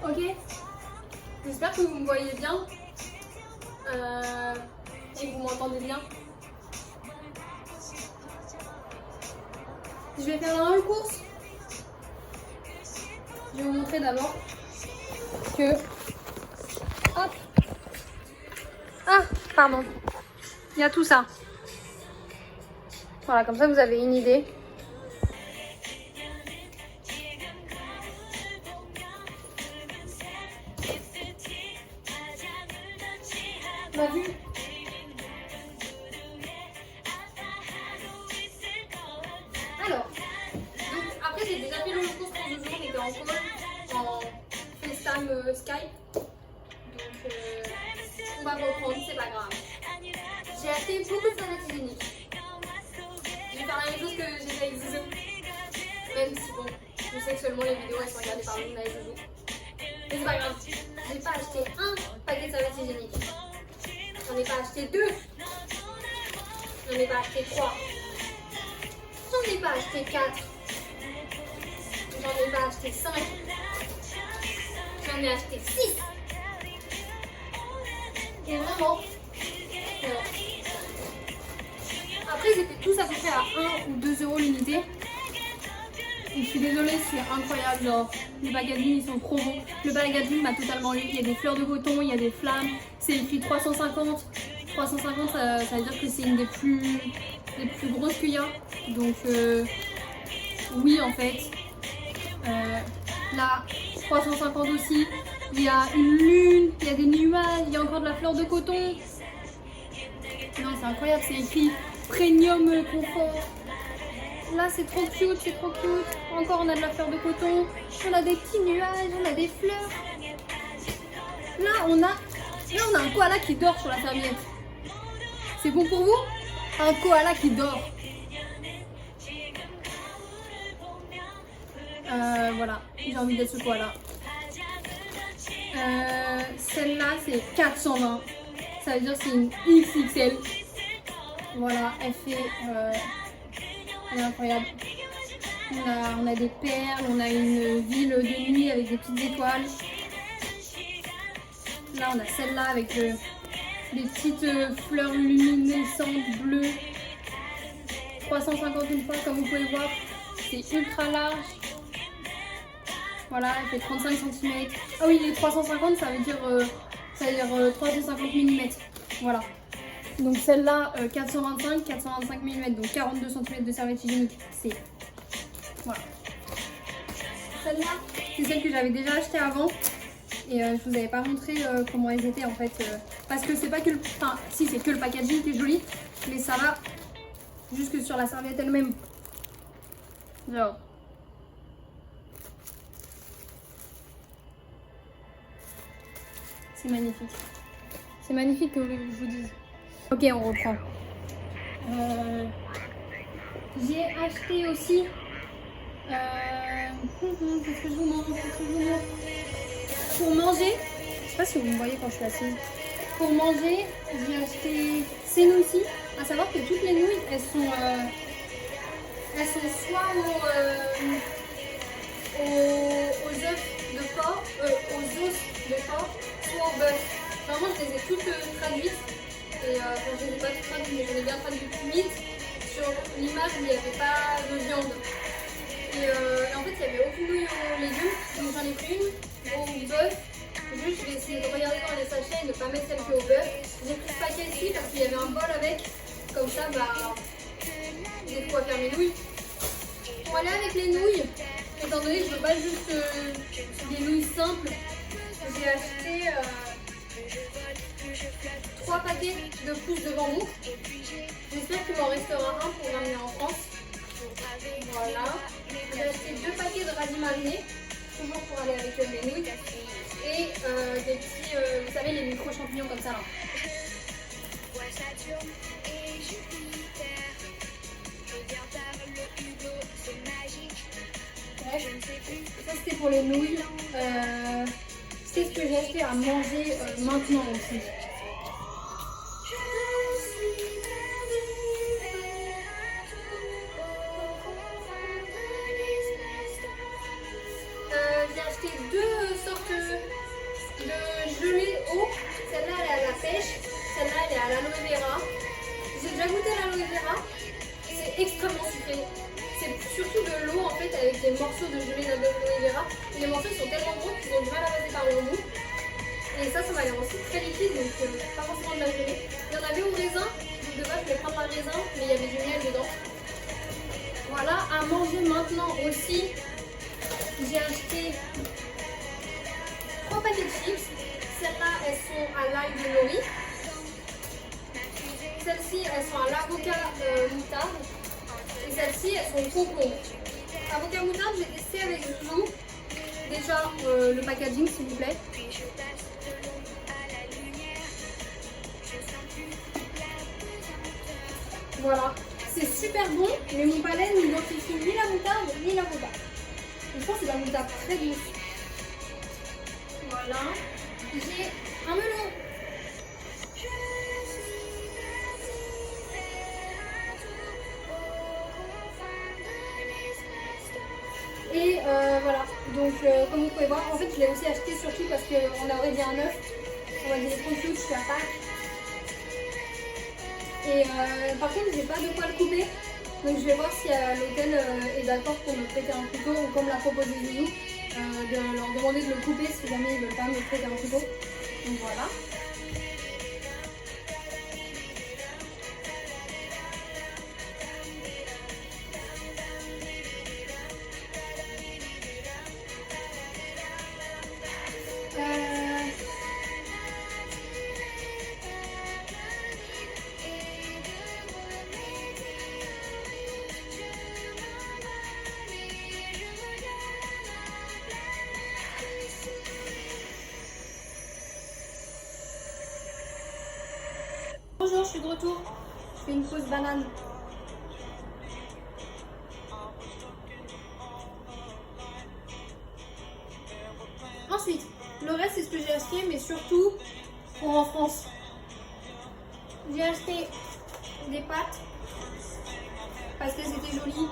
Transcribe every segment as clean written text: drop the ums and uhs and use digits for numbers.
Ok. J'espère que vous me voyez bien et que vous m'entendez bien. Je vais faire la grande course. Je vais vous montrer d'abord que... Hop. Ah, pardon. Il y a tout ça. Voilà, comme ça vous avez une idée. On a vu? Alors, donc après j'ai déjà fait le course pour 2 jours, on était en call, en FaceTime Skype. Donc on va reprendre, c'est pas grave. J'ai acheté beaucoup de serviettes hygiéniques. Je vais faire la même chose que j'ai fait avec Zouzou. Même si bon, je sais que seulement les vidéos elles sont regardées par Luna et Zouzou. Mais c'est pas grave, j'ai pas acheté un paquet de serviettes hygiéniques. J'en ai pas acheté 2. J'en ai pas acheté 3. J'en ai pas acheté 4. J'en ai pas acheté 5. J'en ai acheté 6. Et vraiment, après ils étaient tous à peu près à 1 ou 2 euros l'unité. Et je suis désolée, c'est incroyable, genre les packaging ils sont trop bons. Le packaging m'a totalement eu, il y a des fleurs de coton, il y a des flammes, c'est écrit 350. 350 ça veut dire que c'est une des plus grosses qu'il y a. Donc oui en fait. Là 350 aussi. Il y a une lune, il y a des nuages, il y a encore de la fleur de coton. Non c'est incroyable, c'est écrit premium confort. Là c'est trop cute, c'est trop cute. Encore on a de la fleur de coton. On a des petits nuages, on a des fleurs. Là on a un koala qui dort sur la serviette. C'est bon pour vous? Un koala qui dort. Voilà, j'ai envie d'être ce koala. Celle-là c'est 420. Ça veut dire c'est une XXL. Voilà, elle fait... elle est incroyable. On a des perles, on a une ville de nuit avec des petites étoiles. Là on a celle-là avec des petites fleurs luminescentes bleues. 350 une fois comme vous pouvez voir. C'est ultra large. Voilà, elle fait 35 cm. Ah oui, les 350 ça veut dire 350 mm. Voilà. Donc celle-là 425 mm, donc 42 cm de serviette hygiénique. C'est... Voilà. Celle-là, c'est celle que j'avais déjà achetée avant. Et je vous avais pas montré comment elles étaient en fait. Parce que c'est pas que le... Enfin, si c'est que le packaging qui est joli. Mais ça va jusque sur la serviette elle-même. Genre... C'est magnifique. C'est magnifique que je vous dise. Ok, on reprend. J'ai acheté aussi... qu'est-ce que je vous montre? Pour manger, je sais pas si vous me voyez quand je suis assise. Pour manger, j'ai acheté ces nouilles-ci. À savoir que toutes les nouilles, elles sont soit aux œufs de porc, aux os de porc, soit au bœuf. Vraiment, je les ai toutes traduites. Et je ne les ai pas toutes traduites, mais je les ai bien traduites vite. Sur l'image, il n'y avait pas de viande. Et en fait, il n'y avait aucune nouille aux légumes. Donc j'en ai pris une au bœuf. Juste, je vais essayer de regarder dans les sachets et ne pas mettre celle qui est au bœuf. J'ai pris ce paquet-ci parce qu'il y avait un bol avec. Comme ça, bah, j'ai de quoi faire mes nouilles. Pour aller avec les nouilles, étant donné que je ne veux pas juste des nouilles simples, j'ai acheté 3 paquets de pousses de bambou. J'espère qu'il m'en restera un pour ramener en France. Voilà. J'ai acheté 2 paquets de radis marinés, toujours pour aller avec mes nouilles. Et des petits, vous savez, les micro-champignons comme ça là. Bref, ça c'était pour les nouilles. C'est ce que j'ai acheté à manger maintenant aussi. J'ai acheté 2 sortes tellement gros qu'ils ont du mal à passer par le bout. Et ça m'a l'air aussi très liquide, donc pas forcément de la gelée. Il y en avait au raisin, donc de base je vais prendre un raisin, mais il y avait du miel dedans. Voilà, à manger maintenant aussi, j'ai acheté 3 paquets de chips. Celles-là, elles sont à l'ail de nori. Celles-ci, elles sont à l'avocat moutarde. Et celles-ci, elles sont concombre. Avocat moutarde, j'ai testé avec Zouzou. Déjà, le packaging, s'il vous plaît. Voilà, c'est super bon, mais mon palais n'identifie ni la moutarde ni l'avocat. Je pense que c'est de la moutarde très douce. Voilà, j'ai un melon. Et voilà, donc comme vous pouvez voir, en fait je l'ai aussi acheté surtout parce qu'on aurait dit un œuf. On va dire trop cute, je suis à Pâques. Et par contre, j'ai pas de quoi le couper. Donc je vais voir si l'hôtel est d'accord pour me prêter un couteau ou comme l'a proposé Zouzou, de leur demander de le couper si jamais ils veulent pas me prêter un couteau. Donc voilà. Bonjour, je suis de retour. Je fais une pause banane. Ensuite, le reste c'est ce que j'ai acheté, mais surtout pour en France. J'ai acheté des pâtes parce que c'était joli.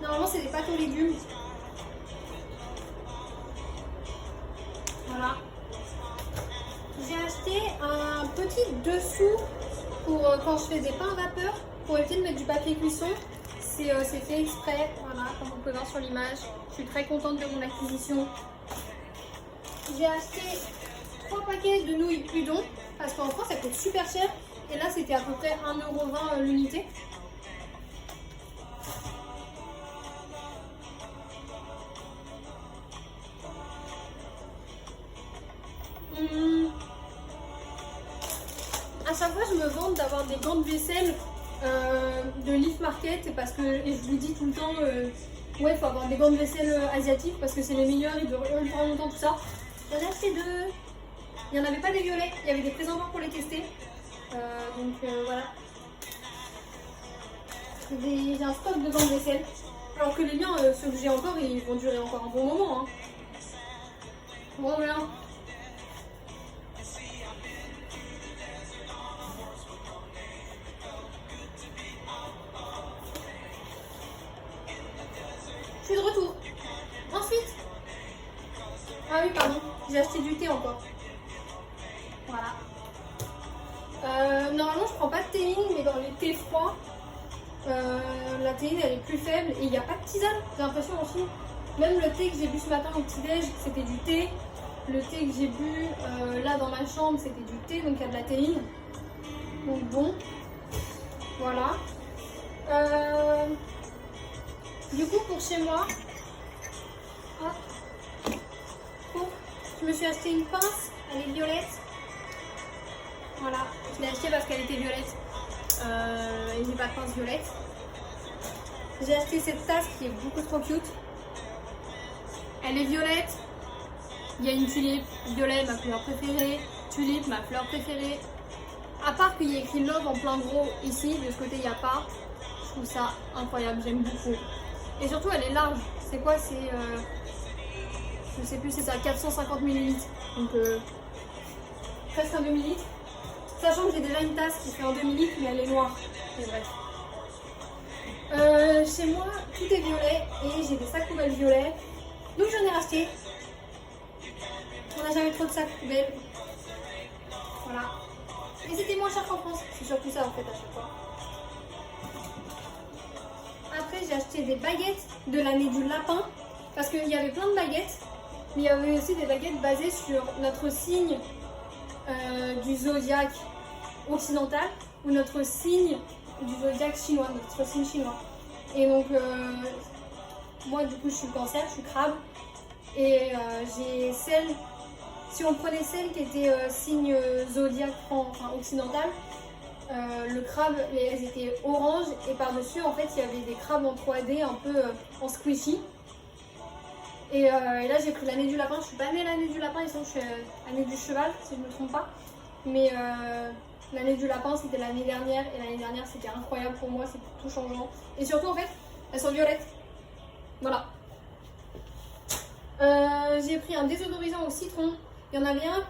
Normalement, c'est des pâtes aux légumes. Voilà. J'ai acheté un petit dessous pour quand je fais des pains à vapeur, pour éviter de mettre du papier cuisson. C'est fait exprès, voilà, comme vous pouvez voir sur l'image. Je suis très contente de mon acquisition. J'ai acheté 3 paquets de nouilles Udon, parce qu'en France ça coûte super cher. Et là c'était à peu près 1,20 € l'unité. À chaque fois, je me vante d'avoir des gants de vaisselle de Leaf Market parce que et je vous dis tout le temps, ouais, il faut avoir des gants de vaisselle asiatiques parce que c'est les meilleurs, ils durent ultra longtemps, tout ça. J'en ai acheté 2. Il n'y en avait pas des violets, il y avait des présentants pour les tester. Donc voilà. J'ai un stock de gants de vaisselle. Alors que les miens, ceux que j'ai encore, ils vont durer encore un bon moment. Hein. Bon, voilà. Je suis de retour. Ensuite, ah oui, pardon, j'ai acheté du thé encore. Voilà. Normalement, je prends pas de théine, mais dans les thés froids, la théine elle est plus faible et il n'y a pas de tisane, j'ai l'impression aussi. Même le thé que j'ai bu ce matin au petit-déj, c'était du thé. Le thé que j'ai bu là dans ma chambre, c'était du thé, donc il y a de la théine. Donc bon, voilà. Du coup, pour chez moi, je me suis acheté une pince, elle est violette. Voilà, je l'ai achetée parce qu'elle était violette et j'ai pas de pince violette. J'ai acheté cette tasse qui est beaucoup trop cute. Elle est violette. Il y a une tulipe, violet, ma couleur préférée. Tulipe, ma fleur préférée. À part qu'il y ait écrit Love en plein gros ici, de ce côté il n'y a pas. Je trouve ça incroyable, j'aime beaucoup. Et surtout elle est large. C'est quoi? C'est je sais plus, c'est ça, 450 ml. Donc presque un demi-litre. Sachant que j'ai déjà une tasse qui fait un demi-litre, mais elle est noire. Mais bref. Chez moi, tout est violet et j'ai des sacs poubelles violets. Donc j'en ai racheté. On n'a jamais trop de sacs poubelles. Voilà. Et c'était moins cher qu'en France. C'est surtout ça en fait à chaque fois. Après j'ai acheté des baguettes de l'année du lapin. Parce qu'il y avait plein de baguettes. Mais il y avait aussi des baguettes basées sur notre signe du zodiaque occidental ou notre signe du zodiaque chinois, notre signe chinois. Et donc, moi du coup je suis cancer, je suis crabe. Et j'ai celle, si on prenait celle qui était signe zodiaque enfin, occidental, le crabe, elles étaient orange et par-dessus en fait il y avait des crabes en 3D un peu en squishy. Et là j'ai pris l'année du lapin, je suis pas née l'année du lapin, sinon je suis l'année du cheval si je me trompe pas. Mais l'année du lapin c'était l'année dernière et l'année dernière c'était incroyable pour moi, c'était tout changeant. Et surtout en fait elles sont violettes. Voilà. J'ai pris un désodorisant au citron. Il y en avait un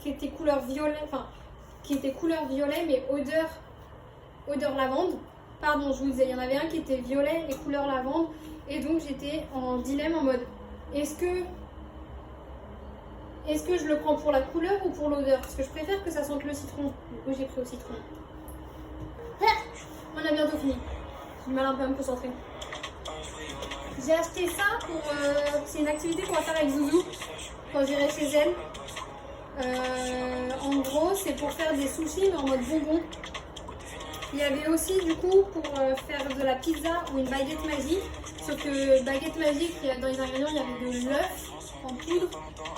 qui était couleur violet, enfin qui était couleur violet mais odeur lavande. Pardon, je vous disais, il y en avait un qui était violet et couleur lavande. Et donc j'étais en dilemme en mode est-ce que je le prends pour la couleur ou pour l'odeur? Parce que je préfère que ça sente le citron. Du coup j'ai pris au citron. On a bientôt fini. J'ai mal un peu à me concentrer. J'ai acheté ça pour... c'est une activité qu'on va faire avec Zouzou quand j'irai chez elle. En gros, c'est pour faire des sushis mais en mode bonbon. Il y avait aussi du coup pour faire de la pizza ou une baguette magique. Sauf que baguette magique, dans les ingrédients, il y avait de l'œuf en poudre.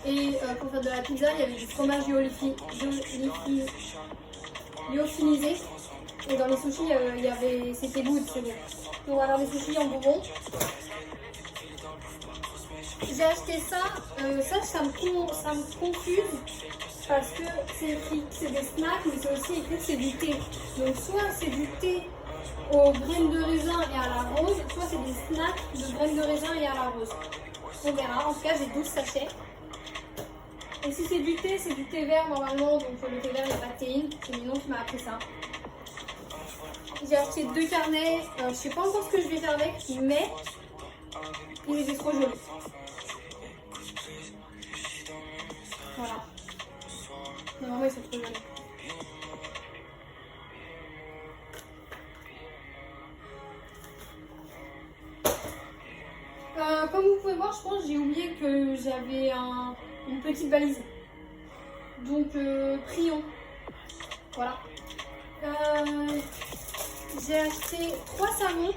Et pour faire de la pizza, il y avait du fromage lyophilisé. Et dans les sushis, c'était good, c'est bon. Donc on va avoir des sushis en bonbon. J'ai acheté ça, ça me confuse parce que c'est écrit que c'est des snacks, mais c'est aussi écrit que c'est du thé. Donc soit c'est du thé aux graines de raisin et à la rose, soit c'est des snacks de graines de raisin et à la rose. On verra, en tout cas j'ai 12 sachets. Et si c'est du thé, c'est du thé vert normalement, donc le thé vert il n'y a pas de théine, c'est Minon qui m'a appris ça. J'ai acheté 2 carnets, je sais pas encore ce que je vais faire avec, mais il était trop joli. Voilà. Non, vraiment, ils sont trop jolis. Comme vous pouvez voir, je pense que j'ai oublié que j'avais une petite valise. Donc, prions. Voilà. J'ai acheté 3 savons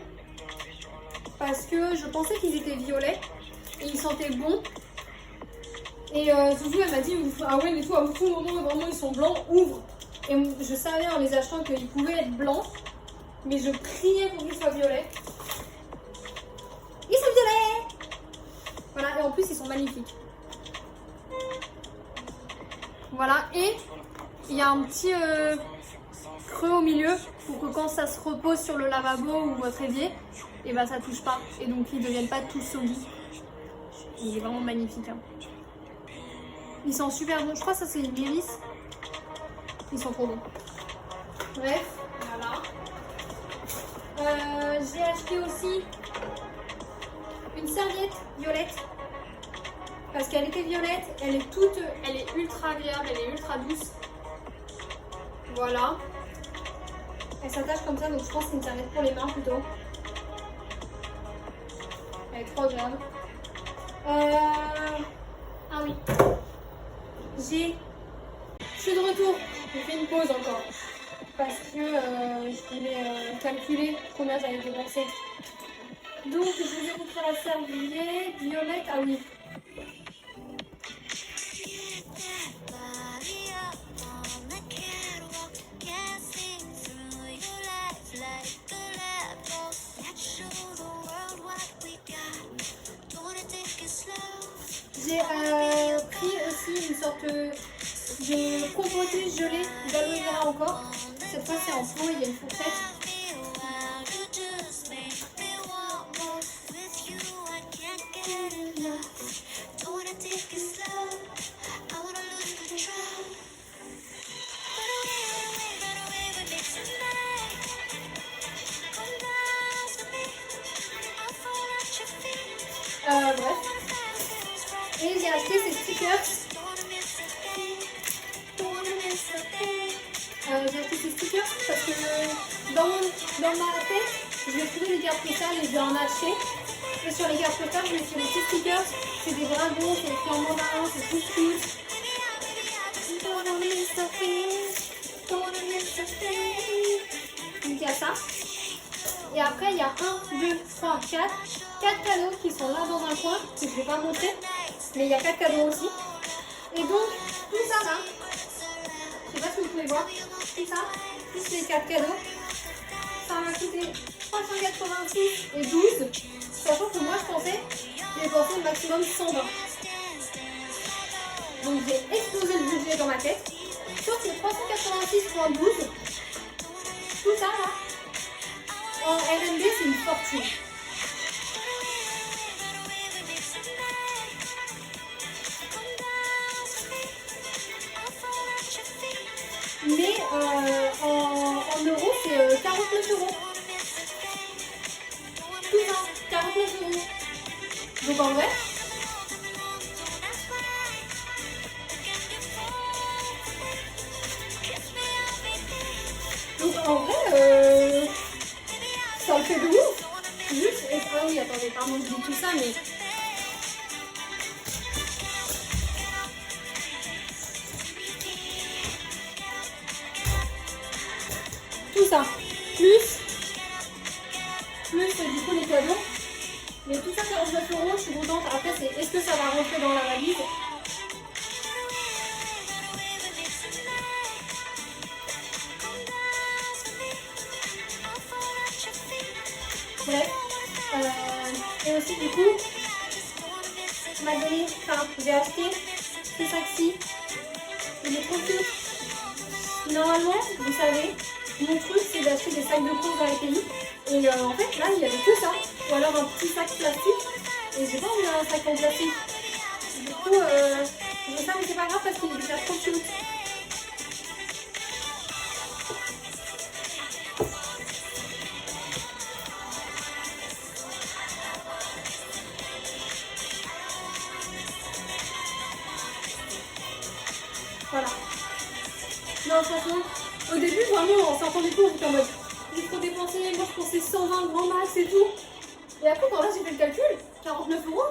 parce que je pensais qu'ils étaient violets et ils sentaient bon. Et Zouzou elle m'a dit ah ouais mais toi à tout moment vraiment ils sont blancs, ouvre. Et je savais en les achetant qu'ils pouvaient être blancs, mais je priais pour qu'ils soient violets. Ils sont violets. Voilà, et en plus ils sont magnifiques. Voilà, et il y a un petit creux au milieu pour que quand ça se repose sur le lavabo ou votre évier, et ben ça touche pas et donc ils ne deviennent pas tout soggy. Il est vraiment magnifique. Hein. Ils sont super bons. Je crois que ça c'est une iris. Ils sont trop bons. Bref, voilà. J'ai acheté aussi une serviette violette. Parce qu'elle était violette. Elle est ultra agréable. Elle est ultra douce. Voilà. Elle s'attache comme ça. Donc je pense que c'est une serviette pour les mains plutôt. Elle est trop agréable. Ah oui. Je suis de retour, j'ai fait une pause encore parce que je voulais calculer combien j'avais dépensé. Donc je vous ai montré la serviette violette, ah oui. J'ai pris aussi une sorte de compoté gelé d'aloe vera encore. Cette fois c'est en pot, il y a une fourchette. Bref. Et j'ai acheté ces stickers. J'ai acheté ces stickers parce que dans ma tête, je vais trouver les cartes postales et je vais en acheter. Et sur les cartes postales, je vais sur les petits stickers. c'est des dragons, c'est écrit en mandarin, c'est tout cute. Donc il y a ça. Et après il y a 1, 2, 3, 4. 4 cadeaux qui sont là dans un coin, que je ne vais pas montrer. Mais il y a 4 cadeaux aussi. Et donc tout ça là, je ne sais pas si vous pouvez voir, tout ça, plus les 4 cadeaux, ça m'a coûté 386 et 12. Sachant que moi je pensais dépenser le maximum 120. Donc j'ai explosé le budget dans ma tête. Sauf que 386,12, tout ça là, en RMB c'est une fortune. Mais en euros c'est 49 euros. Tout ça, 49 euros. Donc en vrai, ça me fait de ouf. Juste, ah oui, attendez, pardon, je dis tout ça, mais tout ça, plus du coup les cadeaux. Mais tout ça, 49 euros, je suis contente. Après, c'est est-ce que ça va rentrer dans la valise? Bref. Et aussi, du coup, m'a donné, enfin, j'ai acheté ce sac-ci. Il est trop cute. Normalement, vous savez, mon truc, c'est d'acheter des sacs de course dans les pays. Et en fait, là, il n'y avait que ça. Ou alors un petit sac plastique. Et j'ai pas envie d'un sac en plastique. Du coup, j'ai ça, mais c'est pas grave parce qu'il est déjà trop cute. Voilà. Non, franchement, au début, vraiment, en sortant des cours, j'étais en mode, il faut dépenser, moi je pensais 120 grand max et tout. Et après, quand là, j'ai fait le calcul, 49 euros,